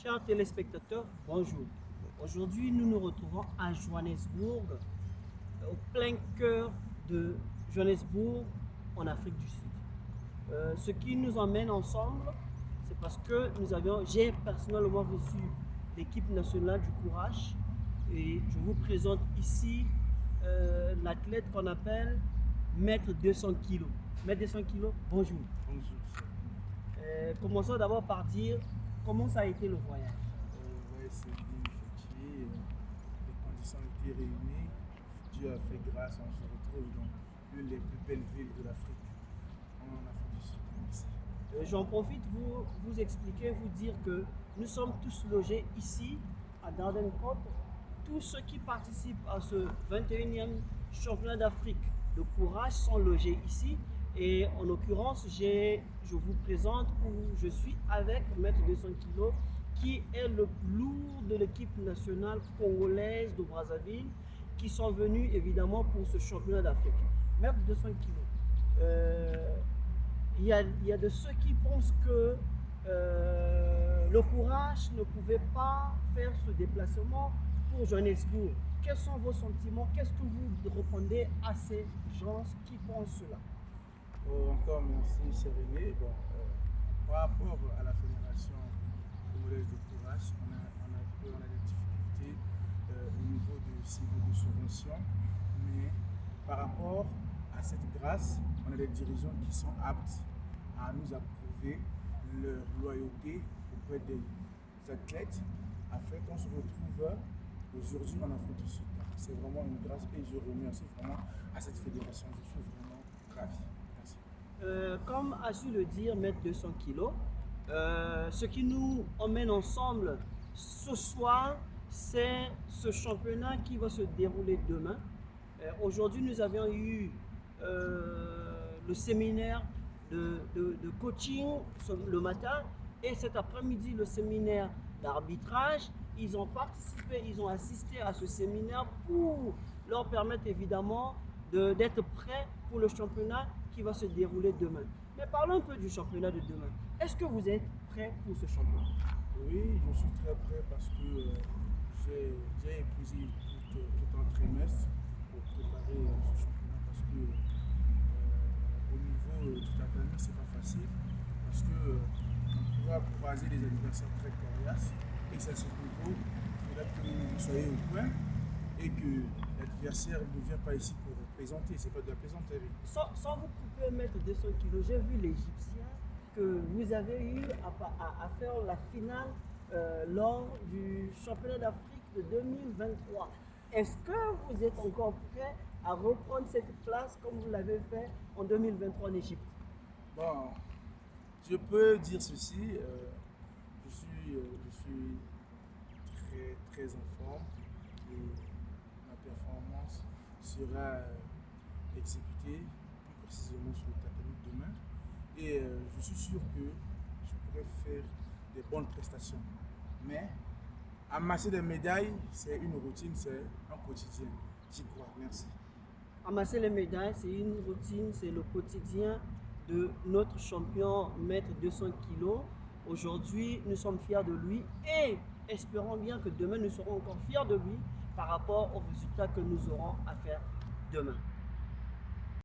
Chers téléspectateurs, bonjour. Aujourd'hui, nous nous retrouvons à Johannesburg, au plein cœur de Johannesburg, en Afrique du Sud. Ce qui nous emmène ensemble, c'est parce que j'ai personnellement reçu l'équipe nationale du courage et je vous présente ici l'athlète qu'on appelle Maître 200 kg. Maître 200 kg, bonjour. Bonjour. Commençons d'abord par dire comment ça a été le voyage. Ouais, c'est bien effectué. Les conditions étaient réunies. Dieu a fait grâce. On se retrouve dans l'une des plus belles villes de l'Afrique, en Afrique du Sud. Merci. J'en profite vous expliquer, vous dire que nous sommes tous logés ici à Garden Court. Tous ceux qui participent à ce 21e championnat d'Afrique de courage sont logés ici. Et en l'occurrence, je vous présente où je suis avec Maître 200 kg qui est le lourd de l'équipe nationale congolaise de Brazzaville qui sont venus évidemment pour ce championnat d'Afrique. Maître 200 kg. Il y a de ceux qui pensent que le courage ne pouvait pas faire ce déplacement pour Johannesburg. Quels sont vos sentiments? Qu'est-ce que vous répondez à ces gens qui pensent cela? Encore merci, cher René. Par rapport à la Fédération congolaise de courage, on a des difficultés au niveau de subvention, mais par rapport à cette grâce, on a des dirigeants qui sont aptes à nous approuver leur loyauté auprès des athlètes afin qu'on se retrouve aujourd'hui en Afrique du Sud. C'est vraiment une grâce et je remercie vraiment à cette fédération. Je suis vraiment ravi. Merci. Comme a su le dire Maître 200 kg, ce qui nous emmène ensemble ce soir, c'est ce championnat qui va se dérouler demain. Aujourd'hui, nous avions eu le séminaire de coaching le matin et cet après-midi, le séminaire d'arbitrage. Ils ont participé, ils ont assisté à ce séminaire pour leur permettre évidemment d'être prêts pour le championnat qui va se dérouler demain. Mais parlons un peu du championnat de demain. Est-ce que vous êtes prêts pour ce championnat? Oui, je suis très prêt parce que j'ai épuisé tout un trimestre pour préparer ce championnat parce que au niveau du tatami, c'est pas facile parce que on pourra croiser des adversaires très coriaces et c'est à ce niveau, il faudra que vous soyez au point et que l'adversaire ne vient pas ici pour plaisanter, c'est pas de la plaisanterie. Sans vous couper, Maître 200 kg, j'ai vu l'Égyptien que vous avez eu à faire la finale lors du championnat d'Afrique de 2023. Est-ce que vous êtes encore prêt à reprendre cette place comme vous l'avez fait en 2023 en Égypte? Bon, je peux dire ceci, je suis très en forme et ma performance sera exécutée plus précisément sur le tatami demain et je suis sûr que je pourrai faire des bonnes prestations. Mais amasser des médailles, c'est une routine, c'est un quotidien. J'y crois, merci. Amasser les médailles, c'est une routine, c'est le quotidien de notre champion Maître 200 kg. Aujourd'hui, nous sommes fiers de lui et espérons bien que demain, nous serons encore fiers de lui par rapport aux résultats que nous aurons à faire demain.